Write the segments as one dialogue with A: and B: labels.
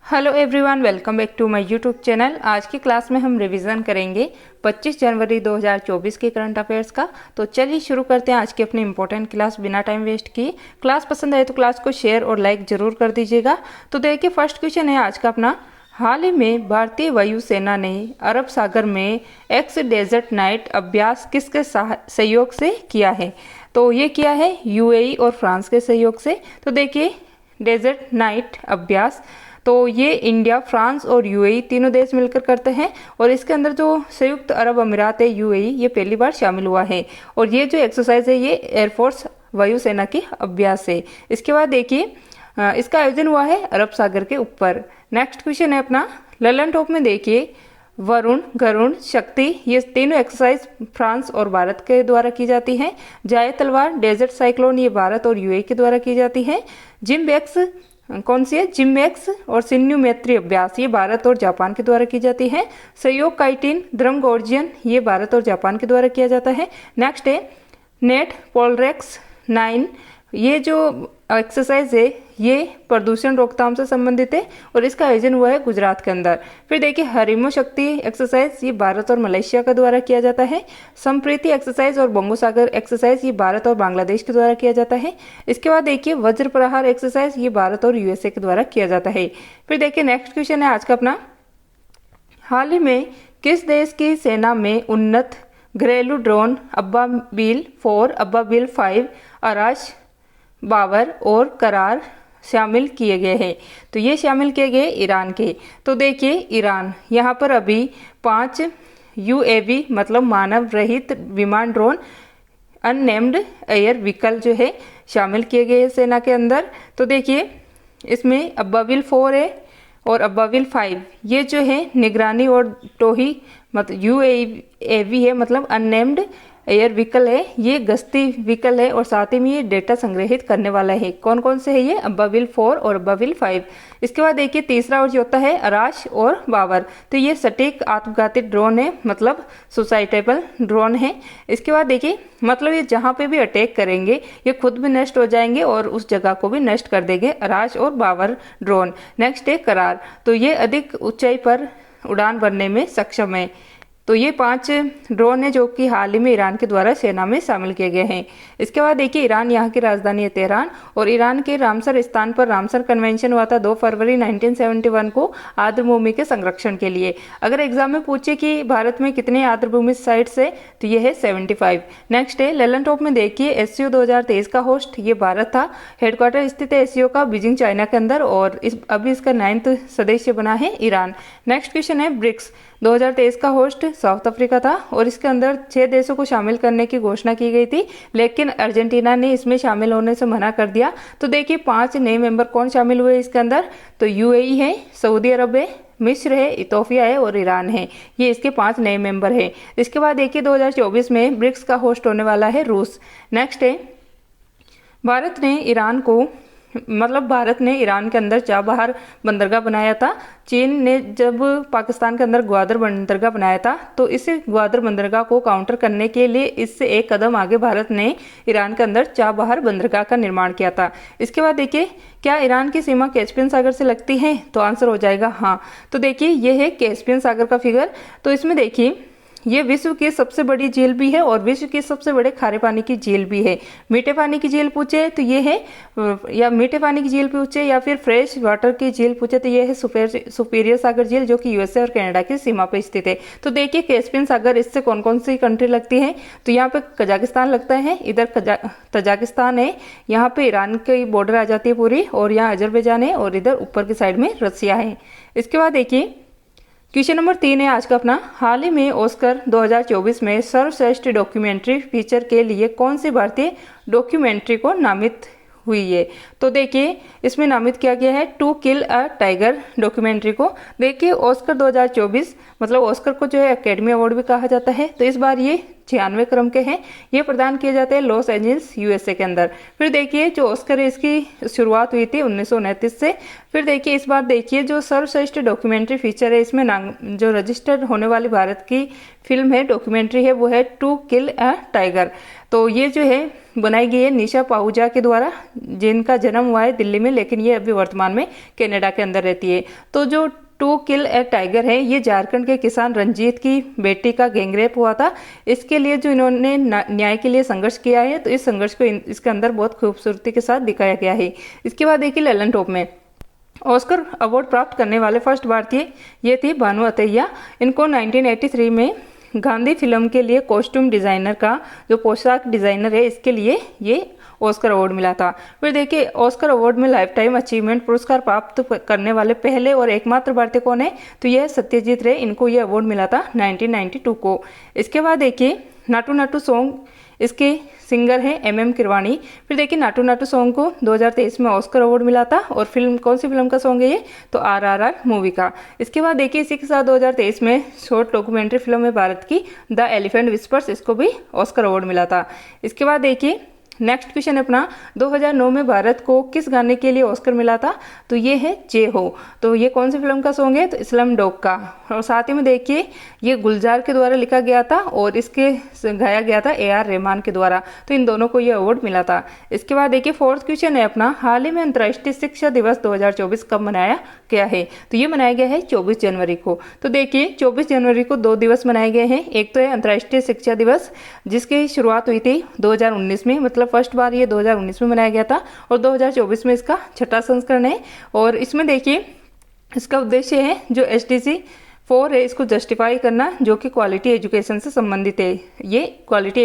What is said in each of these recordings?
A: Hello everyone, welcome back to my YouTube channel. आज की class में हम रिवीजन करेंगे 25 जनवरी 2024 के करंट अफेयर्स का। तो चलिए शुरू करते हैं आज की अपनी इंपॉर्टेंट क्लास बिना टाइम वेस्ट किए। क्लास पसंद आए तो क्लास को शेयर और लाइक जरूर कर दीजिएगा। तो देखिए, फर्स्ट क्वेश्चन है आज का अपना। हाल ही में भारतीय वायुसेना ने अरब सागर में एक्स डेजर्ट नाइट अभ्यास किसके सहयोग से किया है? तो ये किया है यूएई और फ्रांस के सहयोग से। तो देखिए, डेजर्ट नाइट अभ्यास तो ये इंडिया, फ्रांस और यूएई तीनों देश मिलकर करते हैं। और इसके अंदर जो संयुक्त अरब अमीरात है यूएई, ये पहली बार शामिल हुआ है। और ये जो एक्सरसाइज है ये एयरफोर्स वायुसेना की अभ्यास है। इसके बाद देखिए, इसका आयोजन हुआ है अरब सागर के ऊपर। नेक्स्ट क्वेश्चन है अपना, ललन टॉप में देखिए वरुण, गरुण, शक्ति, ये तीनों एक्सरसाइज फ्रांस और भारत के द्वारा की जाती है। जाए तलवार, डेजर्ट साइक्लोन, ये भारत और यूएई के द्वारा की जाती है। जिम्बेक्स कौन सी है? जिम्बेक्स और सिन्यू मैत्री अभ्यास, ये भारत और जापान के द्वारा की जाती है। सहयोग काइटिन, द्रमगोर्जियन, ये भारत और जापान के द्वारा किया जाता है। नेक्स्ट है नेट पोलरेक्स 9, ये जो एक्सरसाइज है ये प्रदूषण रोकथाम से संबंधित है और इसका आयोजन हुआ है गुजरात के अंदर। फिर देखिए हरिमो शक्ति एक्सरसाइज, ये भारत और मलेशिया के द्वारा किया जाता है। संप्रीति एक्सरसाइज और बंगोसागर एक्सरसाइज, ये भारत और बांग्लादेश के द्वारा किया जाता है। इसके बाद देखिए वज्र प्रहार एक्सरसाइज, ये भारत और यूएसए के द्वारा किया जाता है। फिर देखिए नेक्स्ट क्वेश्चन है आज का अपना। हाल ही में किस देश की सेना में उन्नत घरेलू ड्रोन अब्बाबील 4, अब्बाबील 5, अराश, बाबर और करार शामिल किए गए हैं? तो ये शामिल किए गए ईरान के। तो देखिए ईरान, यहाँ पर अभी 5 यूएवी मतलब मानव रहित विमान ड्रोन अननेम्ड एयर व्हीकल जो है शामिल किए गए हैं सेना के अंदर। तो देखिए इसमें अब्बाबील 4 है और अब्बाबील 5, ये जो है निगरानी और टोही मतलब यूएवी है, मतलब अननेम्ड एयर व्हीकल है, ये गश्ती व्हीकल है और साथ ही में ये डेटा संग्रहित करने वाला है। कौन कौन से है ये? अब्बाबील 4 और अब्बाबील 5। इसके बाद देखिए तीसरा और चौथा है अराश और बाबर, तो ये सटीक आत्मघाती ड्रोन है, मतलब सुसाइटेबल ड्रोन है। इसके बाद देखिए मतलब ये जहाँ पे भी अटैक करेंगे ये खुद भी नष्ट हो जाएंगे और उस जगह को भी नष्ट कर देंगे, अराश और बाबर ड्रोन। नेक्स्ट है करार, तो ये अधिक ऊंचाई पर उड़ान भरने में सक्षम है। तो ये 5 ड्रोन है जो कि हाल ही में ईरान के द्वारा सेना में शामिल किए गए हैं। इसके बाद देखिए ईरान, यहाँ की राजधानी है तेहरान और ईरान के रामसर स्थान पर रामसर कन्वेंशन हुआ था 2 फरवरी 1971 को आर्द्रभूमि के संरक्षण के लिए। अगर एग्जाम में पूछे कि भारत में कितने आर्द्रभूमि साइट्स है तो ये है 75। नेक्स्ट है ललन टॉप में देखिए एससीओ 2023 का होस्ट ये भारत था। हेडक्वार्टर स्थित है एससीओ का बीजिंग चाइना के अंदर और अभी इसका 9th सदस्य बना है ईरान। नेक्स्ट क्वेश्चन है ब्रिक्स 2023 का होस्ट साउथ अफ्रीका था और इसके अंदर 6 देशों को शामिल करने की घोषणा की गई थी, लेकिन अर्जेंटीना ने इसमें शामिल होने से मना कर दिया। तो देखिए 5 नए मेंबर कौन शामिल हुए इसके अंदर? तो यूएई है, सऊदी अरब है, मिस्र है, इथोपिया है और ईरान है, ये इसके 5 नए मेंबर है। इसके बाद देखिए 2024 में ब्रिक्स का होस्ट होने वाला है रूस। नेक्स्ट है भारत ने ईरान के अंदर चाबहार बंदरगाह बनाया था। चीन ने जब पाकिस्तान के अंदर ग्वादर बंदरगाह बनाया था तो इस ग्वादर बंदरगाह को काउंटर करने के लिए इससे एक कदम आगे भारत ने ईरान के अंदर चाबहार बंदरगाह का निर्माण किया था। इसके बाद देखिए क्या ईरान की सीमा कैस्पियन सागर से लगती है? तो आंसर हो जाएगा हाँ। तो देखिए ये है कैस्पियन सागर का फिगर। तो इसमें देखिए ये विश्व की सबसे बड़ी झील भी है और विश्व की सबसे बड़े खारे पानी की झील भी है। मीठे पानी की झील पूछे तो ये है, या मीठे पानी की झील पूछे या फिर फ्रेश वाटर की झील पूछे तो ये है सुपीरियर सागर झील, जो कि यूएसए और कनाडा की सीमा पर स्थित है। तो देखिए कैस्पियन सागर, इससे कौन कौन सी कंट्री लगती है? तो यहाँ पे कजाकिस्तान लगता है, इधर तजाकिस्तान है, यहाँ पे ईरान की बॉर्डर आ जाती है पूरी और यहाँ अजरबैजान है और इधर ऊपर की साइड में रसिया है। इसके बाद देखिए क्वेश्चन नंबर 3 है आज का अपना। हाल ही में ऑस्कर 2024 में सर्वश्रेष्ठ डॉक्यूमेंट्री फीचर के लिए कौन सी भारतीय डॉक्यूमेंट्री को नामित हुई है? तो देखिए इसमें नामित किया गया है To Kill a Tiger documentary को। देखिए ऑस्कर 2024 मतलब ऑस्कर को जो है एकेडमी अवार्ड भी कहा जाता है, तो इस बार ये 96 क्रम के हैं। ये प्रदान किए जाते हैं लॉस एंजल्स यूएसए के अंदर। फिर देखिए जो ऑस्कर है इसकी शुरुआत हुई थी 1929 से। फिर देखिए इस बार देखिए जो सर्वश्रेष्ठ डॉक्यूमेंट्री फीचर है इसमें जो रजिस्टर्ड होने वाली भारत की फिल्म है, डॉक्यूमेंट्री है, वो है टू किल अ टाइगर। तो ये जो है बनाई गई है निशा पाहुजा के द्वारा, जिनका जन्म हुआ है दिल्ली में, लेकिन ये अभी वर्तमान में कनाडा के अंदर रहती है। तो जो टू किल ए टाइगर है ये झारखंड के किसान रंजीत की बेटी का गैंगरेप हुआ था। इसके लिए जो इन्होंने न्याय के लिए संघर्ष किया है, तो इस संघर्ष को इसके अंदर बहुत खूबसूरती के साथ दिखाया गया है। इसके बाद देखिए ललन टॉप में ऑस्कर अवार्ड प्राप्त करने वाले फर्स्ट भारतीय ये थी भानु अथैया। इनको 1983 में गांधी फिल्म के लिए कॉस्ट्यूम डिजाइनर का, जो पोशाक डिजाइनर है, इसके लिए ये ऑस्कर अवार्ड मिला था। फिर देखिए ऑस्कर अवार्ड में लाइफ टाइम अचीवमेंट पुरस्कार प्राप्त करने वाले पहले और एकमात्र भारतीय कौन है, तो यह सत्यजीत रे। इनको यह अवार्ड मिला था 1992 को। इसके बाद देखिए नाटू नाटू सॉन्ग, इसके सिंगर हैं एम किरवाणी। फिर देखिए नाटू नाटू सॉन्ग को 2023 में ऑस्कर अवार्ड मिला था। और फिल्म कौन सी फिल्म का सॉन्ग है ये, तो RRR मूवी का। इसके बाद देखिए इसी के साथ 2023 में शॉर्ट डॉक्यूमेंट्री फिल्म है भारत की द एलिफेंट विस्पर्स, इसको भी ऑस्कर अवार्ड मिला था। इसके बाद देखिए नेक्स्ट क्वेश्चन अपना 2009 में भारत को किस गाने के लिए ऑस्कर मिला था, तो ये है जे हो। तो ये कौन सी फिल्म का सॉन्ग है, तो इस्लाम डॉग का। और साथ ही में देखिए ये गुलजार के द्वारा लिखा गया था और इसके गाया गया था AR रहमान के द्वारा। तो इन दोनों को ये अवार्ड मिला था। इसके बाद देखिए फोर्थ क्वेश्चन है अपना, हाल ही में अंतर्राष्ट्रीय शिक्षा दिवस 2024 कब मनाया गया है, तो ये मनाया गया है 24 जनवरी को। तो देखिए 24 जनवरी को 2 दिवस मनाए गए हैं। एक तो है अंतर्राष्ट्रीय शिक्षा दिवस, जिसकी शुरुआत हुई थी 2019 में, मतलब फर्स्ट बार ये 2019 में मनाया गया था, और 2024 में इसका छठा संस्करण है। और इसमें देखिए इसका उद्देश्य है जो SDG 4 है इसको जस्टिफाई करना, जो कि क्वालिटी एजुकेशन से संबंधित है। ये क्वालिटी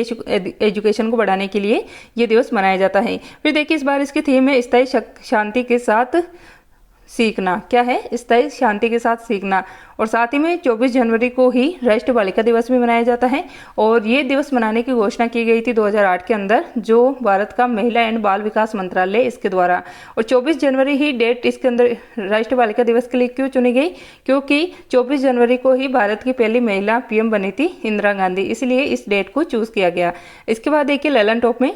A: एजुकेशन को बढ़ाने के लिए ये दिवस मनाया जाता है। फिर देखिए इस बार इसकी थीम है स्थायी शांति के साथ सीखना। क्या है, स्थायी शांति के साथ सीखना। और साथ ही में 24 जनवरी को ही राष्ट्रीय बालिका दिवस भी मनाया जाता है। और ये दिवस मनाने की घोषणा की गई थी 2008 के अंदर, जो भारत का महिला एंड बाल विकास मंत्रालय इसके द्वारा। और 24 जनवरी ही डेट इसके अंदर राष्ट्रीय बालिका दिवस के लिए क्यों चुनी गई, क्योंकि 24 जनवरी को ही भारत की पहली महिला PM बनी थी इंदिरा गांधी, इसलिए इस डेट को चूज किया गया। इसके बाद देखिए ललन टॉप में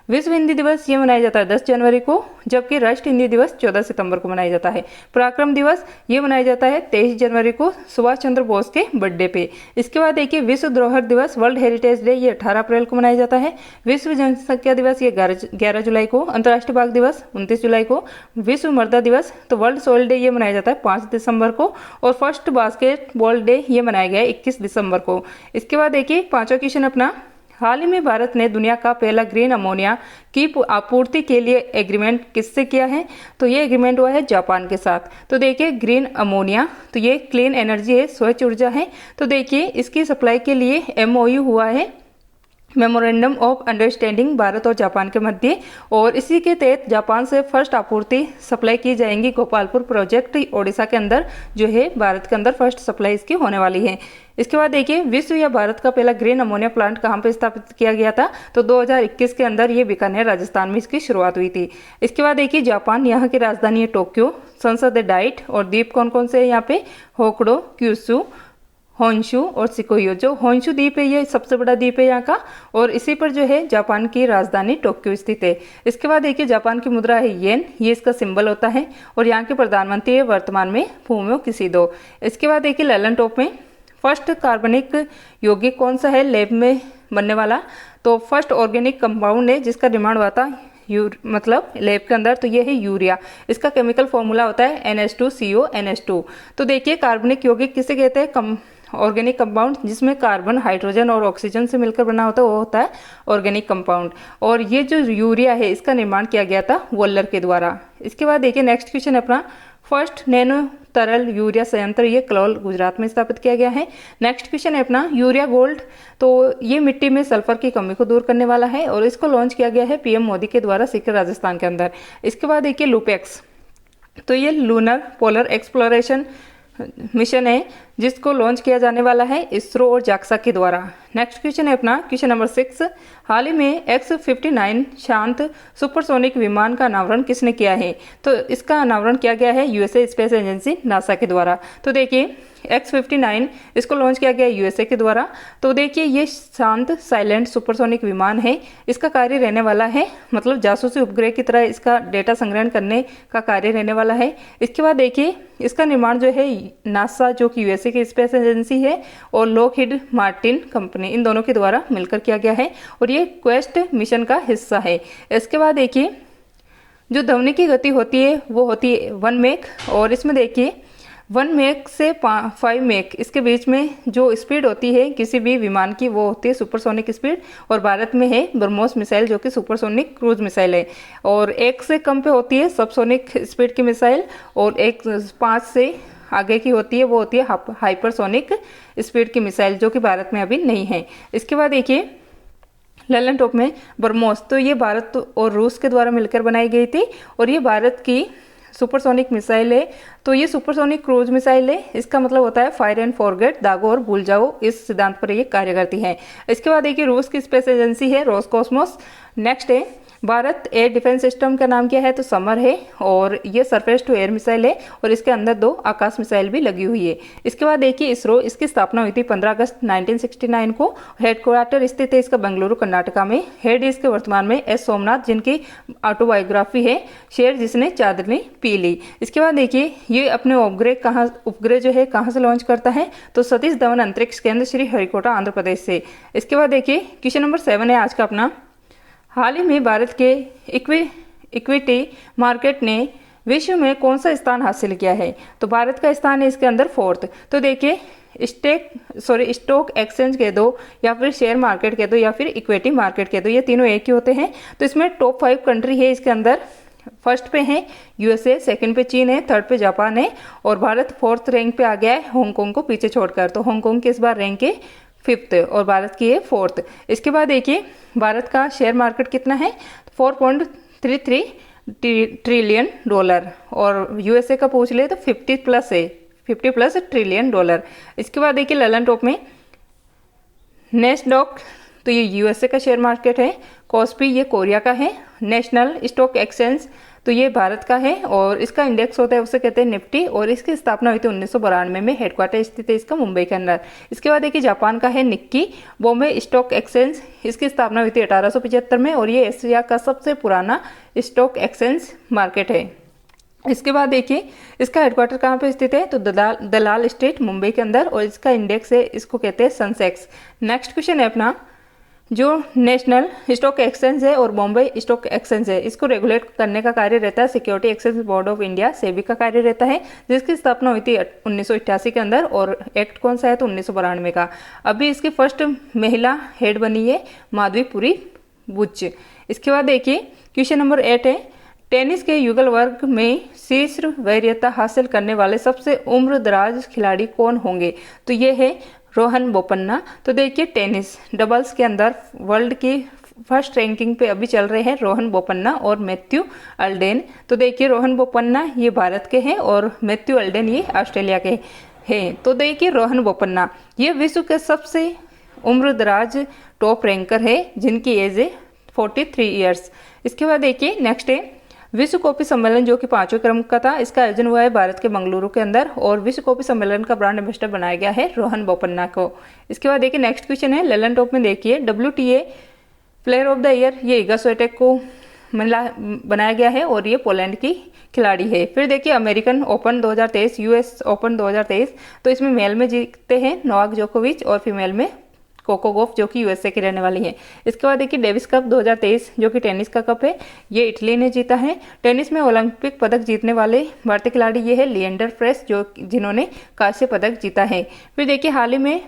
A: विश्व हिंदी दिवस ये मनाया जाता है 10 जनवरी को, जबकि राष्ट्रीय हिंदी दिवस 14 सितंबर को मनाया जाता है। पराक्रम दिवस ये मनाया जाता है 23 जनवरी को सुभाष चंद्र बोस के बर्थडे पे। इसके बाद देखिए विश्व धरोहर दिवस वर्ल्ड हेरिटेज डे ये 18 अप्रैल को मनाया जाता है। विश्व जनसंख्या दिवस ये 11 जुलाई को। अंतर्राष्ट्रीय बाघ दिवस 29 जुलाई को। विश्व मर्दा दिवस तो वर्ल्ड सोइल डे ये मनाया जाता है 5 दिसंबर को। और फर्स्ट बास्केटबॉल डे ये मनाया गया है 21 दिसंबर को। इसके बाद देखिए पांचवा क्वेश्चन अपना, हाल ही में भारत ने दुनिया का पहला ग्रीन अमोनिया की आपूर्ति के लिए एग्रीमेंट किससे किया है, तो ये एग्रीमेंट हुआ है जापान के साथ। तो देखिए ग्रीन अमोनिया तो ये क्लीन एनर्जी है, स्वच्छ ऊर्जा है। तो देखिए इसकी सप्लाई के लिए MOU हुआ है, मेमोरेंडम ऑफ अंडरस्टैंडिंग, भारत और जापान के मध्य। और इसी के तहत जापान से फर्स्ट आपूर्ति सप्लाई की जाएंगी गोपालपुर प्रोजेक्ट ओडिशा के अंदर, जो है भारत के अंदर फर्स्ट सप्लाई इसकी होने वाली है। इसके बाद देखिए विश्व या भारत का पहला ग्रीन अमोनिया प्लांट कहाँ पे स्थापित किया गया था, तो 2021 के अंदर ये बीकानेर राजस्थान में इसकी शुरुआत हुई थी। इसके बाद देखिए जापान, यहाँ की राजधानी है टोक्यो, संसद है डाइट, और द्वीप कौन कौन से है यहाँ पे, होकडो, क्यूशू, होन्शु और सिकोयो। जो होन्शु द्वीप है ये सबसे बड़ा द्वीप है यहाँ का, और इसी पर जो है जापान की राजधानी टोक्यो स्थित है। इसके बाद देखिए जापान की मुद्रा है येन, ये इसका सिंबल होता है। और यहाँ के प्रधानमंत्री है वर्तमान में फूमियो किशिदो। इसके बाद देखिए ललन टॉप में फर्स्ट कार्बनिक यौगिक कौन सा है लैब में बनने वाला, तो फर्स्ट ऑर्गेनिक कंपाउंड है जिसका निर्माण हुआ था मतलब लैब के अंदर, तो ये है यूरिया। इसका केमिकल फॉर्मूला होता है NH2CO NH2। तो देखिए कार्बनिक यौगिक किसे कहते हैं, ऑर्गेनिक कंपाउंड जिसमें कार्बन, हाइड्रोजन और ऑक्सीजन से मिलकर बना होता है, वो होता है ऑर्गेनिक कंपाउंड। और ये जो यूरिया है इसका निर्माण किया गया था वोल्लर के द्वारा। इसके बाद देखिए नेक्स्ट क्वेश्चन अपना, फर्स्ट नैनो तरल यूरिया संयंत्र ये कलोल गुजरात में स्थापित किया गया है। नेक्स्ट क्वेश्चन है अपना यूरिया गोल्ड, तो ये मिट्टी में सल्फर की कमी को दूर करने वाला है और इसको लॉन्च किया गया है PM मोदी के द्वारा सीकर राजस्थान के अंदर। इसके बाद देखिए लूपेक्स, तो ये लूनर पोलर एक्सप्लोरेशन मिशन है जिसको लॉन्च किया जाने वाला है इसरो और जाक्सा के द्वारा। नेक्स्ट क्वेश्चन है अपना क्वेश्चन नंबर 6, हाल ही में X-59 शांत सुपरसोनिक विमान का अनावरण किसने किया है, तो इसका अनावरण किया गया है USA स्पेस एजेंसी NASA के द्वारा। तो देखिए X-59 इसको लॉन्च किया गया यूएसए के द्वारा। तो देखिए ये शांत साइलेंट सुपरसोनिक विमान है। इसका कार्य रहने वाला है मतलब जासूसी उपग्रह की तरह इसका डेटा संग्रहण करने का कार्य रहने वाला है। इसके बाद देखिए इसका निर्माण जो है नासा जो कि यूएसए की स्पेस एजेंसी है और लॉकहीड मार्टिन कंपनी इन दोनों के द्वारा मिलकर किया गया है और ये क्वेस्ट मिशन का हिस्सा है। इसके बाद देखिए जो ध्वनि की गति होती है वो होती है 1 मैक और इसमें देखिए 1 मैक से 5 मैक इसके बीच में जो स्पीड होती है किसी भी विमान की वो होती है सुपरसोनिक स्पीड। और भारत में है ब्रह्मोस मिसाइल जो कि सुपरसोनिक क्रूज मिसाइल है और 1 से कम पे होती है सबसोनिक स्पीड की मिसाइल और 5 से आगे की होती है वो होती है हाइपरसोनिक स्पीड की मिसाइल जो कि भारत में अभी नहीं है। इसके बाद देखिए ललन टॉप में ब्रह्मोस, तो ये भारत और रूस के द्वारा मिलकर बनाई गई थी और ये भारत की सुपरसोनिक मिसाइल है। तो ये सुपरसोनिक क्रूज मिसाइल है। इसका मतलब होता है फायर एंड फॉरगेट, दागो और भूल जाओ, इस सिद्धांत पर ये कार्य करती है। इसके बाद देखिए रूस की स्पेस एजेंसी है रोसकॉस्मोस। नेक्स्ट है भारत एयर डिफेंस सिस्टम का नाम क्या है तो समर है और ये सरफेस टू एयर मिसाइल है और इसके अंदर 2 आकाश मिसाइल भी लगी हुई है। इसके बाद देखिए इसरो, इसकी स्थापना हुई थी 15 अगस्त 1969 को। हेडक्वार्टर स्थित है इसका बेंगलुरु कर्नाटका में। हेड इसके वर्तमान में एस सोमनाथ जिनकी ऑटोबायोग्राफी है शेर जिसने चांदनी पी ली। इसके बाद देखिए ये अपने उपग्रह जो है कहाँ से लॉन्च करता है तो सतीश धवन अंतरिक्ष केंद्र श्री हरिकोटा आंध्र प्रदेश से। इसके बाद देखिए क्वेश्चन नंबर 7 है आज का अपना। हाल ही में भारत के इक्विटी मार्केट ने विश्व में कौन सा स्थान हासिल किया है तो भारत का स्थान है इसके अंदर 4th। तो देखिए स्टॉक एक्सचेंज कह दो या फिर शेयर मार्केट कह दो या फिर इक्विटी मार्केट कह दो, ये तीनों एक ही होते हैं। तो इसमें टॉप 5 कंट्री है इसके अंदर। फर्स्ट पे है यूएसए, सेकंड पे चीन है, थर्ड पे जापान है और भारत 4th रैंक पे आ गया है हांगकांग को पीछे छोड़कर। तो हांगकांग की इस बार रैंक है 5th और भारत की है 4th। इसके बाद देखिए भारत का शेयर मार्केट कितना है 4.33 ट्रिलियन डॉलर और यूएसए का पूछ ले तो 50+ ट्रिलियन डॉलर। इसके बाद देखिए ललन टॉप में नेस्डॉक, तो ये यूएसए का शेयर मार्केट है। कॉस्पी ये कोरिया का है। नेशनल स्टॉक एक्सचेंज तो ये भारत का है और इसका इंडेक्स होता है उसे कहते हैं निफ्टी और इसकी स्थापना हुई थी 1992 में। हेडक्वार्टर स्थित है इसका मुंबई के अंदर। इसके बाद देखिए जापान का है निक्की बॉम्बे स्टॉक एक्सचेंज, इसकी स्थापना हुई थी 1875 में और ये एशिया का सबसे पुराना स्टॉक एक्सचेंज मार्केट है। इसके बाद देखिए इसका हेडक्वार्टर कहाँ पे स्थित है तो दलाल स्ट्रीट मुंबई के अंदर और इसका इंडेक्स है इसको कहते हैं सेंसेक्स। नेक्स्ट क्वेश्चन है अपना। जो नेशनल स्टॉक एक्सचेंज है और बॉम्बे स्टॉक एक्सचेंज है इसको रेगुलेट करने का कार्य रहता है security exchange board of India SEBI का कार्य रहता है जिसकी स्थापना हुई थी 1988 के अंदर और एक्ट कौन सा है तो 1992 का। अभी इसकी फर्स्ट महिला हेड बनी है माधवीपुरी बुच। इसके बाद देखिए क्वेश्चन नंबर 8 है टेनिस के युगल वर्ग में शीर्ष वरीयता हासिल करने वाले सबसे उम्रदराज खिलाड़ी कौन होंगे तो ये है रोहन बोपन्ना। तो देखिए टेनिस डबल्स के अंदर वर्ल्ड की फर्स्ट रैंकिंग पे अभी चल रहे हैं रोहन बोपन्ना और मैथ्यू अल्डेन। तो देखिए रोहन बोपन्ना ये भारत के हैं और मैथ्यू अल्डेन ये ऑस्ट्रेलिया के हैं। तो देखिए रोहन बोपन्ना ये विश्व के सबसे उम्रदराज टॉप रैंकर है जिनकी एज है 43 ईयर्स। इसके बाद देखिए नेक्स्ट है विश्व कॉफी सम्मेलन जो कि 5वें क्रम का था। इसका आयोजन हुआ है भारत के मंगलुरु के अंदर और विश्व कॉफी सम्मेलन का ब्रांड एम्बेसडर बनाया गया है रोहन बोपन्ना को। इसके बाद देखिए नेक्स्ट क्वेश्चन है ललन टॉप में देखिए WTA player of the year ये इगा स्विएटेक को बनाया गया है और ये पोलैंड की खिलाड़ी है। फिर देखिए अमेरिकन ओपन 2023 US ओपन 2023 तो इसमें मेल में जीतते हैं नोवाक जोकोविच और फीमेल में कोको गॉफ जो कि यूएसए की रहने वाली है। इसके बाद देखिए डेविस कप 2023 जो कि टेनिस का कप है ये इटली ने जीता है। टेनिस में ओलंपिक पदक जीतने वाले भारतीय खिलाड़ी ये है लिएंडर फ्रेस जिन्होंने कांस्य पदक जीता है। फिर देखिए हाल ही में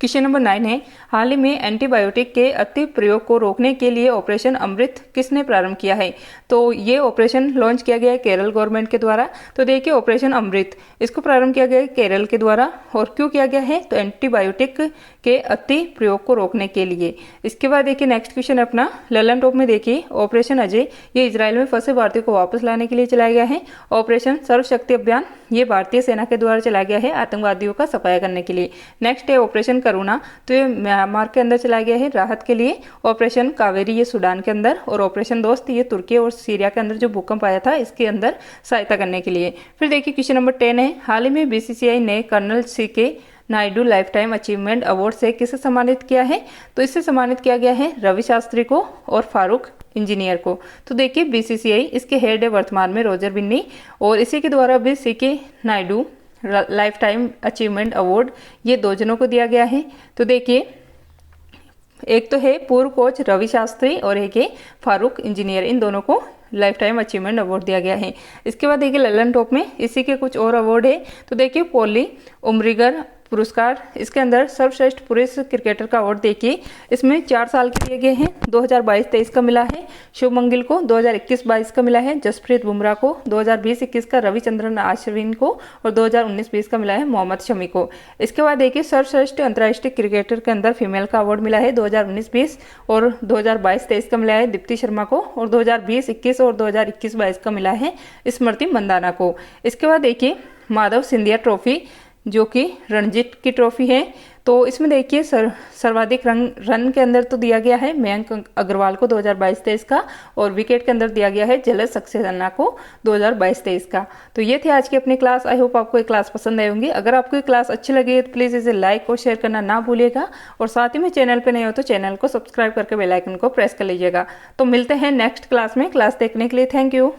A: क्वेश्चन नंबर 9 है हाल ही में एंटीबायोटिक के अति प्रयोग को रोकने के लिए ऑपरेशन अमृत किसने प्रारंभ किया है तो ये ऑपरेशन लॉन्च किया गया है केरल गवर्नमेंट के द्वारा। तो देखिए ऑपरेशन अमृत इसको प्रारंभ किया गया है केरल के द्वारा और क्यों किया गया है तो एंटीबायोटिक के अति प्रयोग को रोकने के लिए। इसके बाद देखिए नेक्स्ट क्वेश्चन अपना ललन टॉप में देखिए ऑपरेशन अजय ये इजराइल में फंसे भारतीयों को वापस लाने के लिए चलाया गया है। ऑपरेशन सर्वशक्ति अभियान ये भारतीय सेना के द्वारा चलाया गया है आतंकवादियों का सफाया करने के लिए। नेक्स्ट है ऑपरेशन करुणा, तो ये म्यांमार के अंदर चलाया गया है राहत के लिए। ऑपरेशन कावेरी ये सूडान के अंदर, और ऑपरेशन दोस्त ये तुर्की और सीरिया के अंदर जो भूकंप आया था इसके अंदर सहायता करने के लिए। फिर देखिए क्वेश्चन नंबर 10 है, हाल ही में बीसीसीआई ने Colonel CK Naidu lifetime achievement award से किसे सम्मानित किया है? तो इससे सम्मानित किया गया है रवि शास्त्री को और फारूक इंजीनियर को। तो देखिए बीसीसीआई, इसके हेड है वर्तमान में रोजर बिन्नी, और इसी के द्वारा भी CK Naidu lifetime achievement award ये 2 जनों को दिया गया है। तो देखिए एक तो है पूर्व कोच रवि शास्त्री और एक है फारूक इंजीनियर, इन दोनों को लाइफ टाइम अचीवमेंट अवार्ड दिया गया है। इसके बाद देखिए ललन टॉप में इसी के कुछ और अवार्ड है। तो देखिए पॉली उमरिगर पुरस्कार, इसके अंदर सर्वश्रेष्ठ पुरुष क्रिकेटर का अवार्ड देखिए इसमें 4 साल के दिए गए हैं। 2022-23 का मिला है शुभमंगिल को, 2021-22 का मिला है जसप्रीत बुमराह को, 2020-21 का रविचंद्रन अश्विन को, और 2019-20 का मिला है मोहम्मद शमी को। इसके बाद देखिए सर्वश्रेष्ठ अंतर्राष्ट्रीय क्रिकेटर के अंदर फीमेल का अवार्ड मिला है 2019-20, और 2022-23 का मिला है दीप्ति शर्मा को, और 2020-21 और 2021-22 का मिला है स्मृति मंदाना को। इसके बाद देखिए माधव सिंधिया ट्रॉफी, जो कि रणजीत की ट्रॉफी है, तो इसमें देखिए सर्वाधिक रन के अंदर तो दिया गया है मयंक अग्रवाल को 2022-23 का, और विकेट के अंदर दिया गया है जलज सक्सेना को 2022-23 का। तो ये थे आज की अपनी क्लास। आई होप आपको ये क्लास पसंद आई होंगी। अगर आपको ये क्लास अच्छी लगी तो प्लीज़ इसे लाइक और शेयर करना ना भूलिएगा, और साथ ही में चैनल पर नए हो तो चैनल को सब्सक्राइब करके बेल आइकन को प्रेस कर लीजिएगा। तो मिलते हैं नेक्स्ट क्लास में। क्लास देखने के लिए थैंक यू।